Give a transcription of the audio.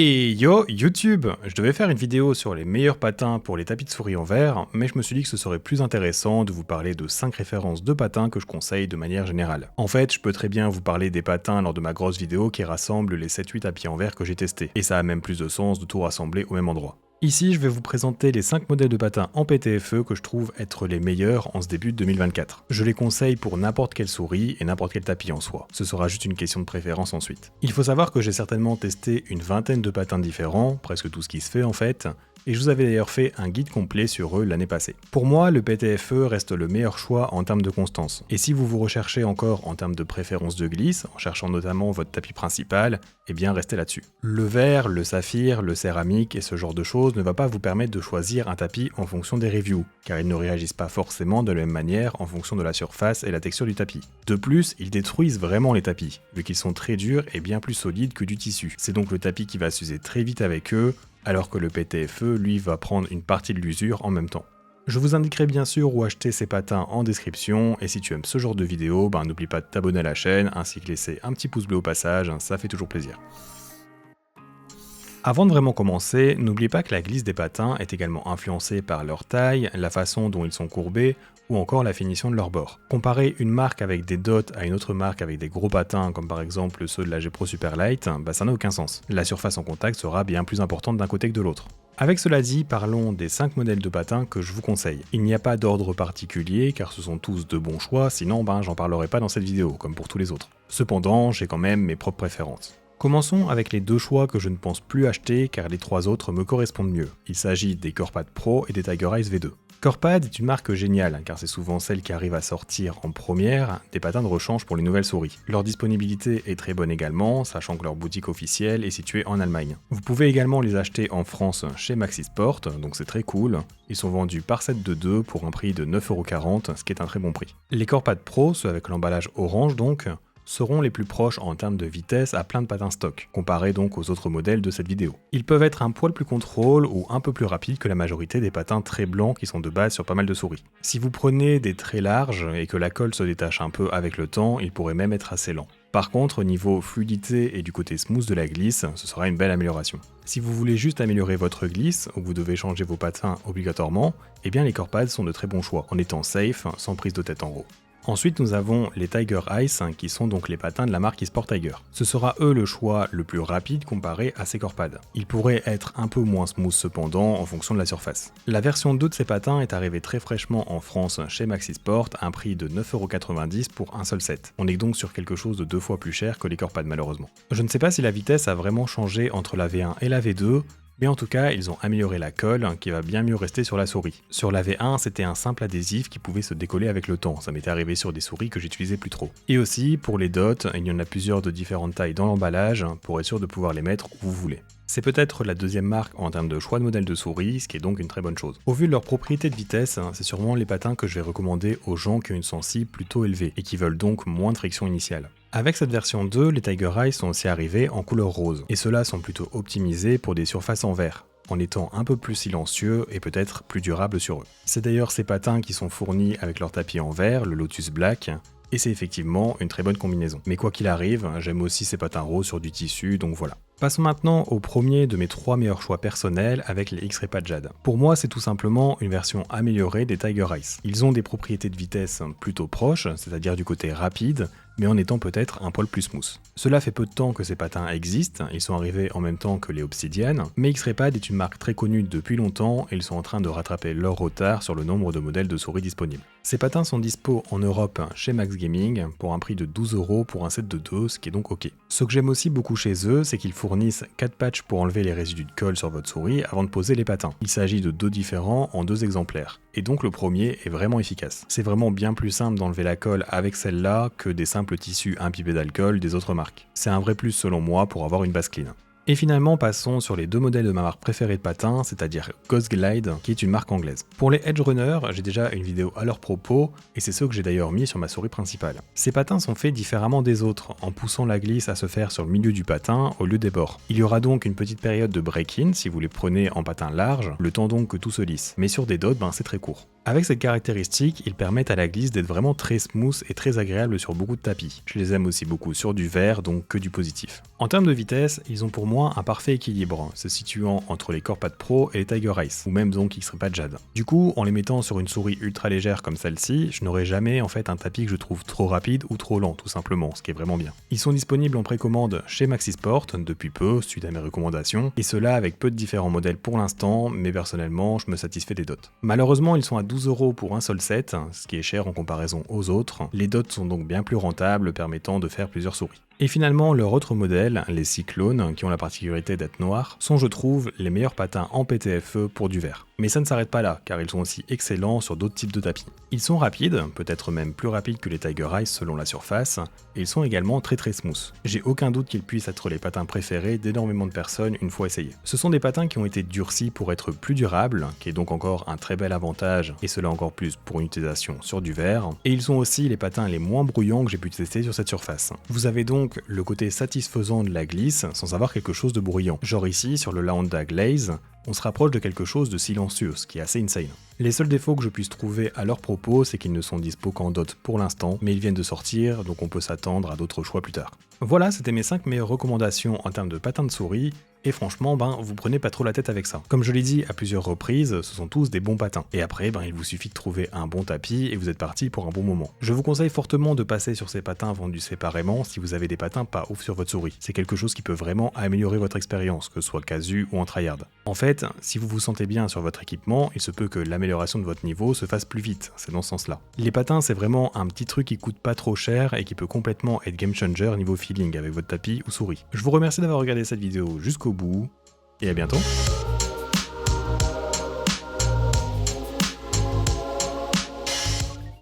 Et yo, YouTube! Je devais faire une vidéo sur les meilleurs patins pour les tapis de souris en verre, mais je me suis dit que ce serait plus intéressant de vous parler de 5 références de patins que je conseille de manière générale. En fait, je peux très bien vous parler des patins lors de ma grosse vidéo qui rassemble les 7-8 tapis en verre que j'ai testés, et ça a même plus de sens de tout rassembler au même endroit. Ici, je vais vous présenter les 5 modèles de patins en PTFE que je trouve être les meilleurs en ce début de 2024. Je les conseille pour n'importe quelle souris et n'importe quel tapis en soi. Ce sera juste une question de préférence ensuite. Il faut savoir que j'ai certainement testé une vingtaine de patins différents, presque tout ce qui se fait en fait, et je vous avais d'ailleurs fait un guide complet sur eux l'année passée. Pour moi, le PTFE reste le meilleur choix en termes de constance. Et si vous recherchez encore en termes de préférence de glisse, en cherchant notamment votre tapis principal, eh bien restez là-dessus. Le verre, le saphir, le céramique et ce genre de choses ne va pas vous permettre de choisir un tapis en fonction des reviews, car ils ne réagissent pas forcément de la même manière en fonction de la surface et la texture du tapis. De plus, ils détruisent vraiment les tapis, vu qu'ils sont très durs et bien plus solides que du tissu. C'est donc le tapis qui va s'user très vite avec eux, alors que le PTFE, lui, va prendre une partie de l'usure en même temps. Je vous indiquerai bien sûr où acheter ces patins en description, et si tu aimes ce genre de vidéo, n'oublie pas de t'abonner à la chaîne, ainsi que laisser un petit pouce bleu au passage, ça fait toujours plaisir. Avant de vraiment commencer, n'oubliez pas que la glisse des patins est également influencée par leur taille, la façon dont ils sont courbés, ou encore la finition de leur bord. Comparer une marque avec des dots à une autre marque avec des gros patins, comme par exemple ceux de la G Pro Superlight, ça n'a aucun sens. La surface en contact sera bien plus importante d'un côté que de l'autre. Avec cela dit, parlons des 5 modèles de patins que je vous conseille. Il n'y a pas d'ordre particulier, car ce sont tous de bons choix, sinon j'en parlerai pas dans cette vidéo, comme pour tous les autres. Cependant, j'ai quand même mes propres préférences. Commençons avec les 2 choix que je ne pense plus acheter car les 3 autres me correspondent mieux. Il s'agit des Corepad Pro et des Tiger Ice V2. Corepad est une marque géniale car c'est souvent celle qui arrive à sortir en première des patins de rechange pour les nouvelles souris. Leur disponibilité est très bonne également, sachant que leur boutique officielle est située en Allemagne. Vous pouvez également les acheter en France chez Maxisport, donc c'est très cool. Ils sont vendus par set de 2 pour un prix de 9,40€, ce qui est un très bon prix. Les Corepad Pro, ceux avec l'emballage orange donc, seront les plus proches en termes de vitesse à plein de patins stock, comparé donc aux autres modèles de cette vidéo. Ils peuvent être un poil plus contrôle ou un peu plus rapides que la majorité des patins très blancs qui sont de base sur pas mal de souris. Si vous prenez des très larges et que la colle se détache un peu avec le temps, ils pourraient même être assez lents. Par contre, au niveau fluidité et du côté smooth de la glisse, ce sera une belle amélioration. Si vous voulez juste améliorer votre glisse, ou que vous devez changer vos patins obligatoirement, eh bien les Corepad sont de très bons choix, en étant safe, sans prise de tête en gros. Ensuite, nous avons les Tiger Ice, qui sont donc les patins de la marque eSport Tiger. Ce sera eux le choix le plus rapide comparé à ces Corepad. Ils pourraient être un peu moins smooth cependant en fonction de la surface. La version 2 de ces patins est arrivée très fraîchement en France chez Maxisport à un prix de 9,90€ pour un seul set. On est donc sur quelque chose de 2 fois plus cher que les Corepad malheureusement. Je ne sais pas si la vitesse a vraiment changé entre la V1 et la V2, mais en tout cas, ils ont amélioré la colle qui va bien mieux rester sur la souris. Sur la V1, c'était un simple adhésif qui pouvait se décoller avec le temps, ça m'était arrivé sur des souris que j'utilisais plus trop. Et aussi, pour les dots, il y en a plusieurs de différentes tailles dans l'emballage pour être sûr de pouvoir les mettre où vous voulez. C'est peut-être la deuxième marque en termes de choix de modèle de souris, ce qui est donc une très bonne chose. Au vu de leur propriété de vitesse, c'est sûrement les patins que je vais recommander aux gens qui ont une sensibilité plutôt élevée et qui veulent donc moins de friction initiale. Avec cette version 2, les Tiger Ice sont aussi arrivés en couleur rose, et ceux-là sont plutôt optimisés pour des surfaces en verre, en étant un peu plus silencieux et peut-être plus durables sur eux. C'est d'ailleurs ces patins qui sont fournis avec leur tapis en verre, le Lotus Black, et c'est effectivement une très bonne combinaison. Mais quoi qu'il arrive, j'aime aussi ces patins roses sur du tissu, donc voilà. Passons maintenant au premier de mes 3 meilleurs choix personnels avec les X-Ray Pad Jade. Pour moi, c'est tout simplement une version améliorée des Tiger Ice. Ils ont des propriétés de vitesse plutôt proches, c'est-à-dire du côté rapide, mais en étant peut-être un poil plus smooth. Cela fait peu de temps que ces patins existent, ils sont arrivés en même temps que les Obsidian, mais X-Ray Pad est une marque très connue depuis longtemps et ils sont en train de rattraper leur retard sur le nombre de modèles de souris disponibles. Ces patins sont dispo en Europe chez Max Gaming pour un prix de 12€ pour un set de 2, ce qui est donc ok. Ce que j'aime aussi beaucoup chez eux, c'est qu'ils fournissent 4 patchs pour enlever les résidus de colle sur votre souris avant de poser les patins. Il s'agit de 2 différents en 2 exemplaires. Et donc le premier est vraiment efficace. C'est vraiment bien plus simple d'enlever la colle avec celle-là que des simples tissus imbibés d'alcool des autres marques. C'est un vrai plus selon moi pour avoir une base clean. Et finalement, passons sur les 2 modèles de ma marque préférée de patins, c'est-à-dire Ghost Glide, qui est une marque anglaise. Pour les Edge Runner, j'ai déjà une vidéo à leur propos, et c'est ceux que j'ai d'ailleurs mis sur ma souris principale. Ces patins sont faits différemment des autres, en poussant la glisse à se faire sur le milieu du patin au lieu des bords. Il y aura donc une petite période de break-in si vous les prenez en patin large, le temps donc que tout se lisse. Mais sur des dots, c'est très court. Avec cette caractéristique, ils permettent à la glisse d'être vraiment très smooth et très agréable sur beaucoup de tapis. Je les aime aussi beaucoup sur du vert, donc que du positif. En termes de vitesse, ils ont pour moi un parfait équilibre, se situant entre les Corepad Pro et les Tiger Ice, ou même donc X-Pad Jade. Du coup, en les mettant sur une souris ultra légère comme celle-ci, je n'aurai jamais en fait un tapis que je trouve trop rapide ou trop lent, tout simplement, ce qui est vraiment bien. Ils sont disponibles en précommande chez Maxisport depuis peu, suite à mes recommandations, et cela avec peu de différents modèles pour l'instant, mais personnellement, je me satisfais des dots. Malheureusement, ils sont à 12 € pour un seul set, ce qui est cher en comparaison aux autres. Les dots sont donc bien plus rentables, permettant de faire plusieurs souris. Et finalement, leur autre modèle, les Cyclones, qui ont la particularité d'être noirs, sont je trouve les meilleurs patins en PTFE pour du verre. Mais ça ne s'arrête pas là, car ils sont aussi excellents sur d'autres types de tapis. Ils sont rapides, peut-être même plus rapides que les Tiger Ice selon la surface, et ils sont également très smooth. J'ai aucun doute qu'ils puissent être les patins préférés d'énormément de personnes une fois essayés. Ce sont des patins qui ont été durcis pour être plus durables, qui est donc encore un très bel avantage, et cela encore plus pour une utilisation sur du verre, et ils sont aussi les patins les moins bruyants que j'ai pu tester sur cette surface. Vous avez donc le côté satisfaisant de la glisse sans avoir quelque chose de bruyant. Genre ici, sur le Laonda Glaze, on se rapproche de quelque chose de silencieux, ce qui est assez insane. Les seuls défauts que je puisse trouver à leur propos, c'est qu'ils ne sont dispo qu'en dot pour l'instant, mais ils viennent de sortir, donc on peut s'attendre à d'autres choix plus tard. Voilà, c'était mes 5 meilleures recommandations en termes de patins de souris, et franchement, vous prenez pas trop la tête avec ça. Comme je l'ai dit à plusieurs reprises, ce sont tous des bons patins. Et après, il vous suffit de trouver un bon tapis et vous êtes parti pour un bon moment. Je vous conseille fortement de passer sur ces patins vendus séparément si vous avez des patins pas ouf sur votre souris. C'est quelque chose qui peut vraiment améliorer votre expérience, que ce soit casu ou en tryhard. En fait, si vous vous sentez bien sur votre équipement, il se peut que l'amélioration de votre niveau se fasse plus vite, c'est dans ce sens-là. Les patins, c'est vraiment un petit truc qui coûte pas trop cher et qui peut complètement être game changer niveau feeling avec votre tapis ou souris. Je vous remercie d'avoir regardé cette vidéo jusqu'au bout, et à bientôt.